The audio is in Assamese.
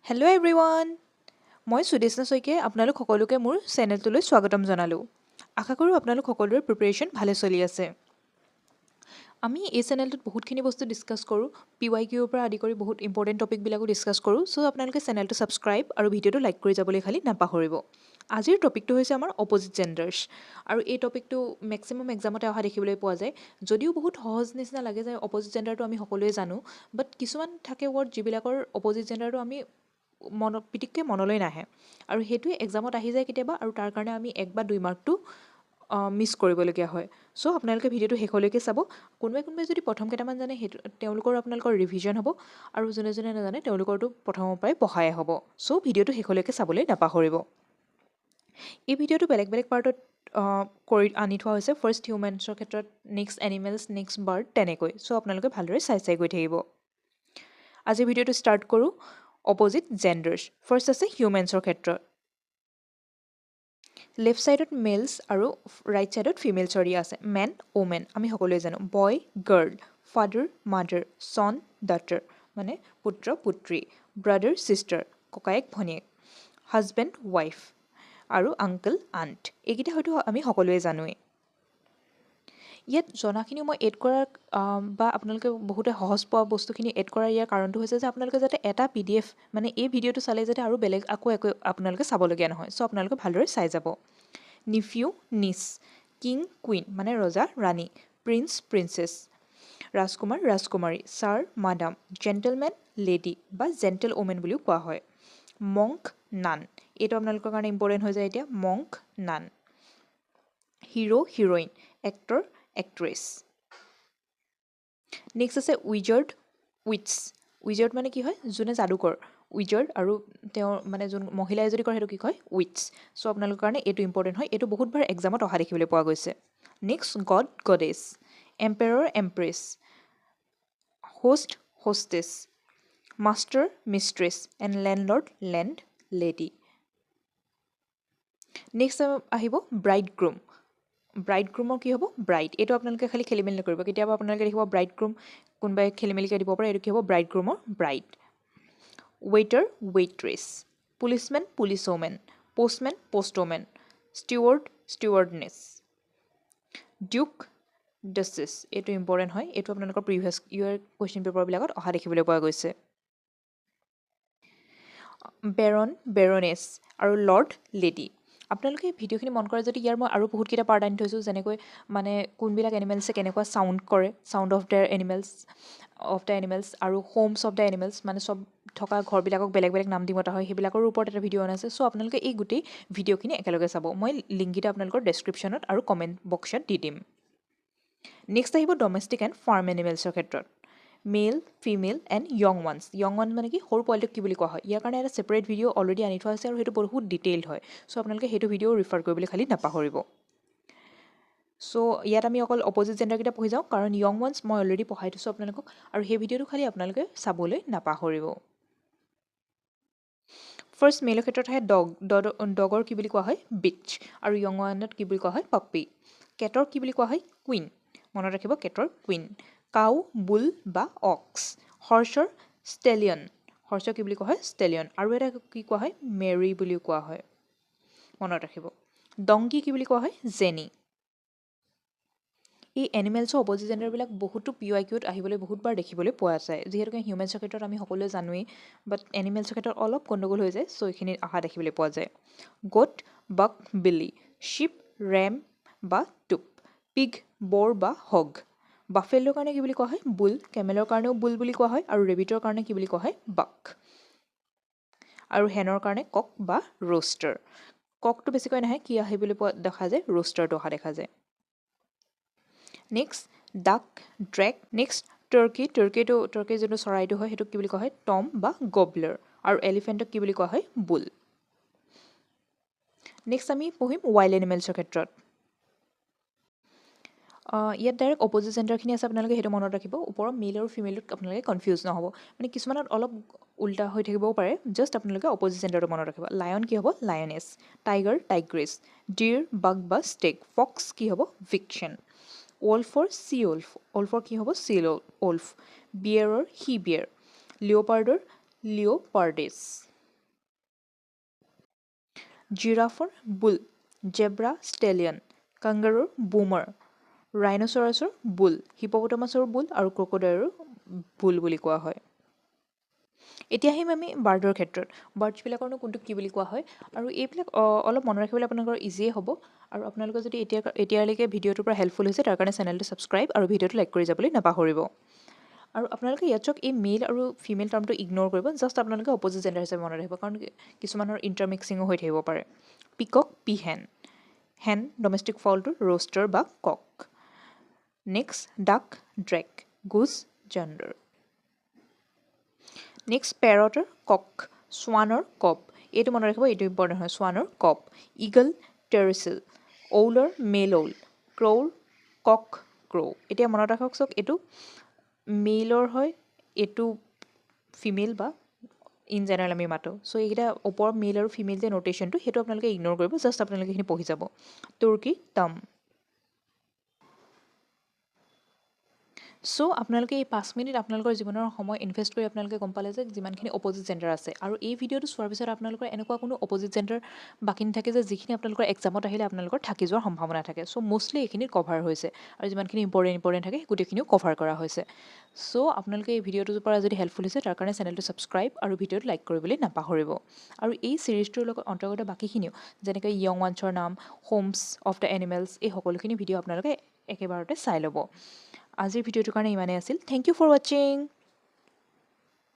হেল্ল' এভৰিৱান মই সুদেশনা শইকীয়াই আপোনালোক সকলোকে মোৰ চেনেলটোলৈ স্বাগতম জনালোঁ আশা কৰোঁ আপোনালোক সকলোৰে প্ৰিপেৰেশ্যন ভালে চলি আছে আমি এই চেনেলটোত বহুতখিনি বস্তু ডিছকাছ কৰোঁ PYQৰ পৰা আদি কৰি বহুত ইম্পৰ্টেণ্ট টপিকবিলাকো ডিছকাছ কৰোঁ চ' আপোনালোকে চেনেলটো ছাবস্ক্ৰাইব আৰু ভিডিঅ'টো লাইক কৰি যাবলৈ খালি নাপাহৰিব আজিৰ টপিকটো হৈছে আমাৰ অপ'জিট জেণ্ডাৰ্ছ আৰু এই টপিকটো মেক্সিমাম এক্সামতে অহা দেখিবলৈ পোৱা যায় যদিও বহুত সহজ নিচিনা লাগে যে অপ'জিট জেণ্ডাৰটো আমি সকলোৱে জানো বাট কিছুমান থাকে ৱৰ্ড যিবিলাকৰ অপ'জিট জেণ্ডাৰটো আমি পিটিককৈ মনলৈ নাহে আৰু সেইটোৱে এক্সামত আহি যায় কেতিয়াবা আৰু তাৰ কাৰণে আমি 1 বা 2 মাৰ্কটো মিছ কৰিবলগীয়া হয় চ' আপোনালোকে ভিডিঅ'টো শেষলৈকে চাব কোনোবাই যদি প্ৰথম কেইটামান জানে সেইটো আপোনালোকৰ ৰিভিজন হ'ব আৰু যোনে নাজানে তেওঁলোকৰটো প্ৰথমৰ পৰাই পঢ়াই হ'ব চ' ভিডিঅ'টো শেষলৈকে চাবলৈ নাপাহৰিব এই ভিডিঅ'টো বেলেগ পাৰ্টত কৰি আনি থোৱা হৈছে ফাৰ্ষ্ট হিউমেনছৰ ক্ষেত্ৰত নেক্সট এনিমেলছ নেক্সট বাৰ্ড তেনেকৈ চ' আপোনালোকে ভালদৰে চাই গৈ থাকিব আজি ভিডিঅ'টো ষ্টাৰ্ট কৰোঁ অপ'জিট জেণ্ডাৰ্ছ ফাৰ্ষ্ট আছে হিউমেনছৰ ক্ষেত্ৰত লেফ্ট ছাইডত মেলছ আৰু ৰাইট ছাইডত ফিমেলছৰ দিয়া আছে মেন ওমেন আমি সকলোৱে জানো বয় গাৰ্ল ফাদাৰ মাদাৰ ছন ডাটাৰ মানে পুত্ৰ পুত্ৰী ব্ৰাদাৰ ছিষ্টাৰ ককায়েক ভনীয়েক হাজবেণ্ড ৱাইফ আৰু আংকল আণ্ট এইকেইটা হয়তো আমি সকলোৱে জানোৱেই ইয়াত জনাখিনি মই এড কৰাৰ বা আপোনালোকে বহুতে সহজ পোৱা বস্তুখিনি এড কৰাৰ ইয়াৰ কাৰণটো হৈছে যে আপোনালোকে যাতে এটা PDF মানে এই ভিডিঅ'টো চালে যাতে আৰু বেলেগ একো আপোনালোকে চাবলগীয়া নহয় চ' আপোনালোকে ভালদৰে চাই যাব নিফিউ নিচ কিং কুইন মানে ৰজা ৰাণী প্ৰিন্স প্ৰিন্সেছ ৰাজকুমাৰ ৰাজকুমাৰী ছাৰ মাডাম জেণ্টেলমেন লেডি বা জেণ্টেল ওমেন বুলিও কোৱা হয় মংক নান এইটো আপোনালোকৰ কাৰণে ইম্পৰ্টেণ্ট হৈ যায় এতিয়া monk nun hero heroine actor actress next আছে উইজাৰ্ড মানে কি হয় যোনে যাদুকৰ উইজাৰ্ড আৰু তেওঁৰ মানে যোন মহিলাই যদি কৰে সেইটো কি কয় উইটছ চ' আপোনালোকৰ কাৰণে এইটো ইম্পৰ্টেণ্ট হয় এইটো বহুতবাৰ এক্সামত অহা দেখিবলৈ পোৱা গৈছে next god goddess emperor empress host hostess master mistress and landlord land lady next আহিব ব্ৰাইড গ্ৰুমৰ কি হ'ব ব্ৰাইড এইটো আপোনালোকে খালি খেলি মেলি নকৰিব কেতিয়াবা আপোনালোকে দেখিব ব্ৰাইড গ্ৰুম কোনোবাই খেলি মেলিকৈ দিব পাৰে এইটো কি হ'ব ব্ৰাইড গ্ৰুমৰ bride waiter waitress policemen police women postmen post women stewardess duke duchess এইটো ইম্পৰ্টেণ্ট হয় এইটো আপোনালোকৰ প্ৰিভিয়াছ ইয়েৰ কুৱেশ্যন পেপাৰবিলাকত অহা দেখিবলৈ পোৱা গৈছে বেৰন বেৰনেছ আৰু লৰ্ড লেডি আপোনালোকে ভিডিঅ'খিনি মন কৰে যদি ইয়াৰ মই আৰু বহুতকেইটা পাৰ্ট আনি থৈছোঁ যেনেকৈ মানে কোনবিলাক এনিমেলছে কেনেকুৱা চাউণ্ড কৰে চাউণ্ড অফ দ্য এনিমেলছ আৰু হোমছ অফ দ্য এনিমেলছ মানে চব থকা ঘৰবিলাকক বেলেগ নাম দি মতা হয় সেইবিলাকৰ ওপৰত এটা ভিডিঅ' আছে চ' আপোনালোকে এই গোটেই ভিডিঅ'খিনি একেলগে চাব মই লিংককেইটা আপোনালোকৰ ডেছক্ৰিপশ্যনত আৰু কমেণ্ট বক্সত দি দিম নেক্সট আহিব ডমেষ্টিক এণ্ড ফাৰ্ম এনিমেলছৰ ক্ষেত্ৰত male female and young one মানে কি সৰু পোৱালিটোক কি বুলি কোৱা হয় ইয়াৰ কাৰণে এটা ছেপাৰেট ভিডিঅ' অলৰেডি আনি থোৱা আছে আৰু সেইটো বহুত ডিটেইলড হয় চ' আপোনালোকে সেইটো ভিডিঅ' ৰিফাৰ কৰিবলৈ খালি নাপাহৰিব চ' ইয়াত আমি অকল অপ'জিট জেণ্ডাৰকেইটা পঢ়ি যাওঁ কাৰণ য়ং ওৱানছ মই অলৰেডি পঢ়াই থৈছোঁ আপোনালোকক আৰু সেই ভিডিঅ'টো খালি আপোনালোকে চাবলৈ নাপাহৰিব ফাৰ্ষ্ট মেলৰ ক্ষেত্ৰত আহে ডগৰ কি বুলি কোৱা হয় বিটছ আৰু য়ং ওৱানত কি বুলি কোৱা হয় পাপ্পি কেটৰ কি বুলি কোৱা হয় কুইন মনত ৰাখিব কেটৰ কুইন কাউ বুল বা অক্স হৰ্চৰ হৰ্চৰ কি বুলি কোৱা হয় ষ্টেলিয়ন আৰু এটা কি কোৱা হয় মেৰী বুলিও কোৱা হয় মনত ৰাখিব ডংকি কি বুলি কোৱা হয় জেনি এই এনিমেলছৰ অপ'জিট জেণ্ডাৰবিলাক বহুতো PYQত আহিবলৈ বহুতবাৰ দেখিবলৈ পোৱা যায় যিহেতুকে হিউমেনছৰ ক্ষেত্ৰত আমি সকলোৱে জানোৱেই বাট এনিমেলছৰ ক্ষেত্ৰত অলপ গণ্ডগোল হৈ যায় চ' এইখিনিত অহা দেখিবলৈ পোৱা যায় গোট বাক বিলি শ্বিপ ৰেম বা টুপ পিগ বৰ বা হগ বাফেলোৰ কাৰণে কি বুলি কোৱা হয় বুল কেমেলৰ কাৰণেও বুল বুলি কোৱা হয় আৰু ৰেবিটৰ কাৰণে কি বুলি কোৱা হয় বাক আৰু হেনৰ কাৰণে কক বা ৰোষ্টাৰ ককটো বেছিকৈ নাহে কি আহিবলৈ পোৱা দেখা যায় ৰোষ্টাৰটো অহা দেখা যায় নেক্সট ডাক ড্ৰেক নেক্সট টাৰ্কি যোনটো চৰাইটো হয় সেইটোক কি বুলি কোৱা হয় টম বা গবলাৰ আৰু এলিফেণ্টক কি বুলি কোৱা হয় বুল নেক্সট আমি পঢ়িম ৱাইল্ড এনিমেলছৰ ক্ষেত্ৰত ইয়াত ডাইৰেক্ট অপ'জিট জেণ্ডাৰখিনি আছে আপোনালোকে সেইটো মনত ৰাখিব ওপৰৰ মেল আৰু ফিমেলত আপোনালোকে কনফিউজ নহ'ব মানে কিছুমানত অলপ উল্টা হৈ থাকিবও পাৰে জাষ্ট আপোনালোকে অপ'জিট জেণ্ডাৰটো মনত ৰাখিব লায়ন কি হ'ব লায়নেছ টাইগাৰ টাইগ্ৰেছ ডিৰ বাগ বা ষ্টেক ফক্স কি হ'ব ভিকশ্যন ওলফৰ চি ওলফৰ কি হ'ব চি ওলফ বিয়েৰৰ হি বিয়েৰ লিঅ'পাৰ্ডৰ লিঅ'পাৰ্ডেছ জিৰাফৰ বুল, জেব্ৰা ষ্টেলিয়ন, কাংগাৰুৰ বুমাৰ, ৰাইনচৰাছৰ বুল, হিপপটামাছৰ বুল আৰু ক্ৰক'ডাইলৰ বুল বুলি কোৱা হয়। এতিয়া আহিম আমি বাৰ্ডৰ ক্ষেত্ৰত। বাৰ্ডছবিলাকৰনো কোনটোক কি বুলি কোৱা হয়, আৰু এইবিলাক অলপ মনত ৰাখিবলৈ আপোনালোকৰ ইজিয়ে হ'ব। আৰু আপোনালোকে যদি এতিয়ালৈকে ভিডিঅ'টোৰ পৰা হেল্পফুল হৈছে তাৰ কাৰণে চেনেলটো ছাবস্ক্ৰাইব আৰু ভিডিঅ'টো লাইক কৰি যাবলৈ নাপাহৰিব। আৰু আপোনালোকে ইয়াত চাওক এই মেল আৰু ফিমেল টাৰ্মটো ইগন'ৰ কৰিব, জাষ্ট আপোনালোকে অপ'জিট জেণ্ডাৰ হিচাপে মনত ৰাখিব, কাৰণ কিছুমানৰ ইণ্টাৰমিক্সিঙো হৈ থাকিব পাৰে। পিকক পিহেন, হেন ডমেষ্টিক ফাউলটো ৰোষ্টাৰ বা কক। নেক্সট ডাক ড্ৰেক, গুজ জেণ্ডাৰ। নেক্সট পেৰটৰ কক, স্ৱানৰ কব, এইটো মনত ৰাখিব, এইটো ইম্পৰ্টেণ্ট হয়, স্ৱানৰ কব। ইগল টেৰিচিল, ঔলৰ মেল ঔল, ক্ৰ'ৰ কক ক্ৰ'। এতিয়া মনত ৰাখক চাওক, এইটো মেইলৰ হয়, এইটো ফিমেল বা ইন জেনেৰেল আমি মাতোঁ। চ' এইকেইটা ওপৰৰ মেল আৰু ফিমেল যে ন'টেশ্যনটো সেইটো আপোনালোকে ইগন'ৰ কৰিব, জাষ্ট আপোনালোকে এইখিনি পঢ়ি যাব। তুৰ্কী টাম। চ' আপোনালোকে এই 5 মিনিট আপোনালোকৰ জীৱনৰ সময় ইনভেষ্ট কৰি আপোনালোকে গম পালে যে যিমানখিনি অপ'জিট জেণ্ডাৰ আছে, আৰু এই ভিডিঅ'টো চোৱাৰ পিছত আপোনালোকৰ এনেকুৱা কোনো অপ'জিট জেণ্ডাৰ বাকী নাথাকে যে যিখিনি আপোনালোকৰ এক্সামত আহিলে আপোনালোকৰ থাকি যোৱাৰ সম্ভাৱনা থাকে। চ' মষ্টলি এইখিনিত কভাৰ হৈছে, আৰু যিমানখিনি ইম্পৰ্টেণ্ট থাকে গোটেইখিনিও কভাৰ কৰা হৈছে। চ' আপোনালোকে এই ভিডিঅ'টোৰ পৰা যদি হেল্পফুল হৈছে তাৰ কাৰণে চেনেলটো ছাবস্ক্ৰাইব আৰু ভিডিঅ'টো লাইক কৰিবলৈ নাপাহৰিব। আৰু এই ছিৰিজটোৰ লগত অন্তৰ্গত বাকীখিনিও, যেনেকৈ য়ং ওৱান্সৰ নাম, হোমছ অফ দ্য এনিমেলছ, এই সকলোখিনি ভিডিঅ' আপোনালোকে একেবাৰতে চাই ল'ব। আজিৰ ভিডিঅ'টোৰ কাৰণে ইমানেই আছিল। থেংক ইউ ফৰ ৱাচিং।